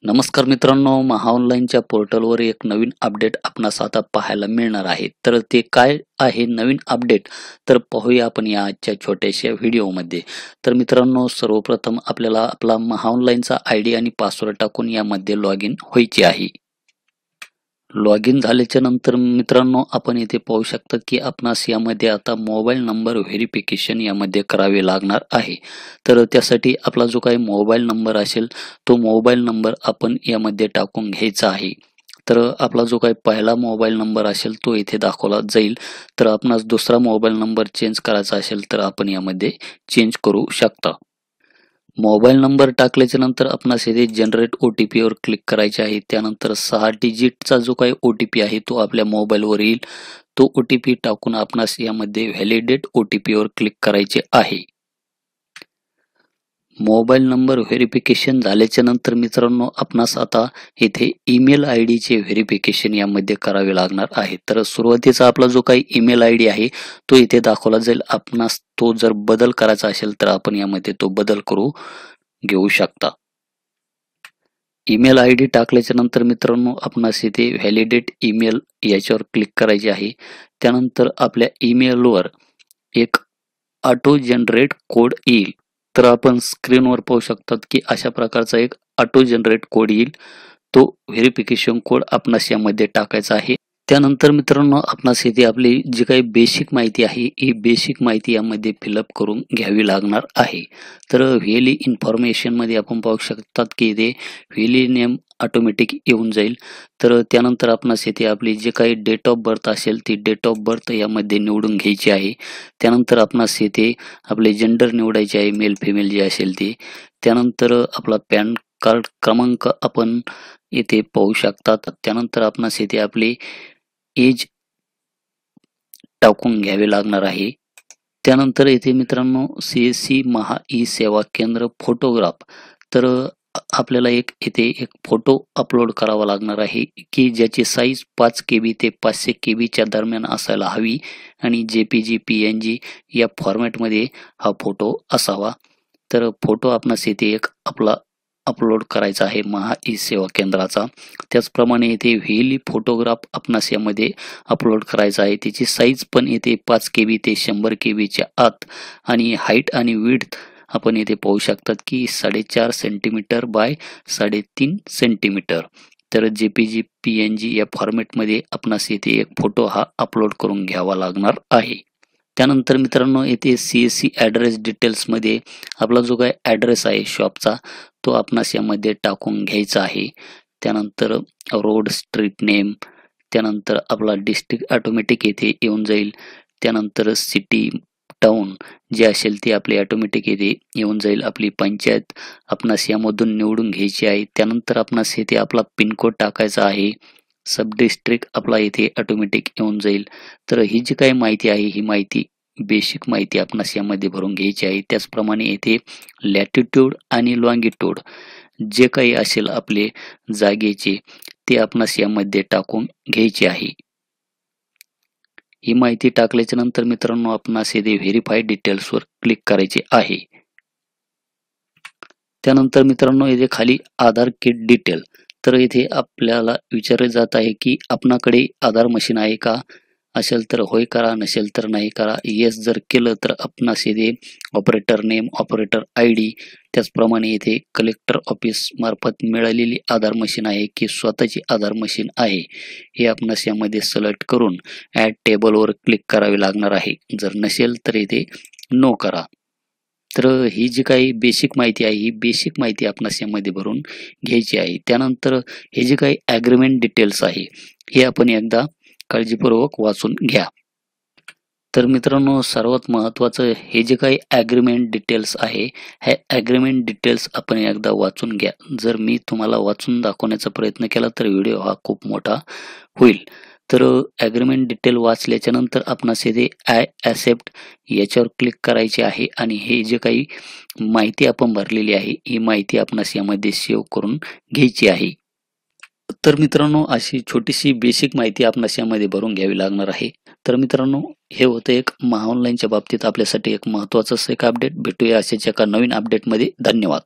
नमस्कार मित्रांनो, महाऑनलाईनच्या पोर्टलवर एक नवीन अपडेट आपणास आता पाहायला मिळणार आहे. तर ते काय आहे नवीन अपडेट, तर पाहूया आपण या आजच्या छोट्याशा व्हिडिओमध्ये. तर मित्रांनो, सर्वप्रथम आपल्याला आपला महाऑनलाईनचा ID आणि पासवर्ड टाकून यामध्ये लॉग इन व्हायचे आहे. लॉग इन झाल्याच्या नंतर मित्रांनो, आपण इथे पाहू शकता की आपणास यामध्ये आता मोबाईल नंबर व्हेरिफिकेशन यामध्ये करावे लागणार आहे. तर त्यासाठी आपला जो काही मोबाईल नंबर असेल, तो मोबाईल नंबर आपण यामध्ये टाकून घ्यायचा आहे. तर आपला जो काही पहिला मोबाईल नंबर असेल तो इथे दाखवला जाईल. तर आपणास दुसरा मोबाईल नंबर चेंज करायचा असेल तर आपण यामध्ये चेंज करू शकता. मोबाईल नंबर टाकल्याच्या नंतर आपणास येथे जनरेट OTP वर क्लिक करायचे आहे. त्यानंतर 6 डिजिटचा जो काही OTP आहे तो आपल्या मोबाईलवर येईल. तो OTP टाकून आपणास यामध्ये व्हॅलिडेट OTP वर क्लिक करायचे आहे. मोबाईल नंबर व्हेरिफिकेशन झाल्याच्या नंतर मित्रांनो, आपणास आता इथे ईमेल ID चे व्हेरिफिकेशन यामध्ये करावे लागणार आहे. तर सुरुवातीचा आपला जो काही ईमेल ID आहे तो इथे दाखवला जाईल. आपणास तो जर बदल करायचा असेल तर आपण यामध्ये तो बदल करू घेऊ शकता. ईमेल ID टाकल्याच्या नंतर मित्रांनो, आपणास इथे व्हॅलिडेट ईमेल याच्यावर क्लिक करायचे आहे. त्यानंतर आपल्या ईमेलवर एक ऑटो जनरेट कोड येईल. तर आपण स्क्रीनवर पाहू शकतात की अशा प्रकारचा एक ऑटो जनरेट कोड येईल. तो व्हेरिफिकेशन कोड आपणास यामध्ये टाकायचा आहे. त्यानंतर मित्रांनो, आपणास इथे आपली जी काही बेसिक माहिती आहे ही बेसिक माहिती यामध्ये फिलअप करून घ्यावी लागणार आहे. तर व्हेली इन्फॉर्मेशनमध्ये आपण पाहू शकतात की इथे व्हेली नेम ऑटोमॅटिक येऊन जाईल. तर त्यानंतर आपणास इथे आपली जे काही डेट ऑफ बर्थ असेल ती डेट ऑफ बर्थ यामध्ये निवडून घ्यायची आहे. त्यानंतर आपणास इथे आपले जेंडर निवडायचे आहे, मेल फिमेल जे असेल ते. त्यानंतर आपला पॅन कार्ड क्रमांक आपण इथे पाहू शकतात. त्यानंतर आपणास इथे आपली एज टाकून घ्यावे लागणार आहे. त्यानंतर येथे मित्रांनो CSC महा ई सेवा केंद्र फोटोग्राफ. तर आपल्याला इथे एक फोटो अपलोड करावा लागणार आहे की ज्याची साईज 5 KB ते 500 KB च्या दरम्यान असायला हवी आणि JPG PNG या फॉर्मॅटमध्ये हा फोटो असावा. तर फोटो आपणास इथे एक आपला अपलोड करायचा आहे महा ई सेवा केंद्राचा. त्याचप्रमाणे इथे व्हेली फोटोग्राफ आपणास यामध्ये अपलोड करायचा आहे. त्याची साईज पण इथे 5 KB ते 100 KB च्या आत आणि हाईट आणि विड्थ आपण इथे पाहू शकतात की 4.5 सेंटीमीटर बाय 3.5 सेंटीमीटर. तर JPG PNG या फॉर्मॅटमध्ये आपणास इथे एक फोटो हा अपलोड करून घ्यावा लागणार आहे. त्यानंतर मित्रांनो, येथे CSC ॲड्रेस डिटेल्समध्ये आपला जो काही ॲड्रेस आहे शॉपचा तो आपणास यामध्ये टाकून घ्यायचा आहे. त्यानंतर रोड, स्ट्रीट नेम, त्यानंतर आपला डिस्ट्रिक्ट ऑटोमॅटिक येथे येऊन जाईल. त्यानंतर सिटी, टाउन जे असेल ते आपले ऑटोमॅटिक येथे येऊन जाईल. आपली पंचायत आपणास यामधून निवडून घ्यायची आहे. त्यानंतर आपणास येथे आपला पिनकोड टाकायचा आहे. सब डिस्ट्रिक्ट आपला इथे ऑटोमॅटिक येऊन जाईल. तर ही जी काही माहिती आहे ही माहिती बेसिक माहिती आपणास यामध्ये भरून घ्यायची आहे. त्याचप्रमाणे येथे लॅटिट्यूड आणि लॉंगिट्यूड जे काही असेल आपले जागेचे ते आपणास यामध्ये टाकून घ्यायचे आहे. ही माहिती टाकल्याच्या नंतर मित्रांनो, आपणास येथे व्हेरीफाय डिटेल्सवर क्लिक करायचे आहे. त्यानंतर मित्रांनो, येथे खाली आधार किट डिटेल. तर इथे आपल्याला विचारले जात आहे की आपणाकडे आधार मशीन आहे का? असेल तर होय करा, नसेल तर नाही करा. येस जर केलं तर आपणास येथे ऑपरेटर नेम, ऑपरेटर ID, त्याचप्रमाणे येथे कलेक्टर ऑफिस मार्फत मिळालेली आधार मशीन आहे की स्वतःची आधार मशीन आहे हे आपणास यामध्ये सिलेक्ट करून ॲड टेबलवर क्लिक करावे लागणार आहे. जर नसेल तर इथे नो करा. तर ही जी काही बेसिक माहिती आहे ही बेसिक माहिती आपणास यामध्ये भरून घ्यायची आहे. त्यानंतर हे जे काही ॲग्रीमेंट डिटेल्स आहे हे आपण एकदा काळजीपूर्वक वाचून घ्या. तर मित्रांनो, सर्वात महत्त्वाचं हे जे काही ॲग्रीमेंट डिटेल्स आहे हे ॲग्रीमेंट डिटेल्स आपण एकदा वाचून घ्या. जर मी तुम्हाला वाचून दाखवण्याचा प्रयत्न केला तर व्हिडिओ हा खूप मोठा होईल. तर ॲग्रीमेंट डिटेल वाचल्याच्या नंतर आपणास येथे आय ॲक्सेप्ट याच्यावर क्लिक करायचे आहे आणि हे जे काही माहिती आपण भरलेली आहे ही माहिती आपणास यामध्ये सेव्ह करून घ्यायची आहे. तर मित्रांनो, अशी छोटीशी बेसिक माहिती आपणास यामध्ये भरून घ्यावी लागणार आहे. तर मित्रांनो, हे होतं एक महाऑनलाईनच्या बाबतीत आपल्यासाठी एक महत्त्वाचं एक अपडेट. भेटूया अशाच एका नवीन अपडेटमध्ये. धन्यवाद.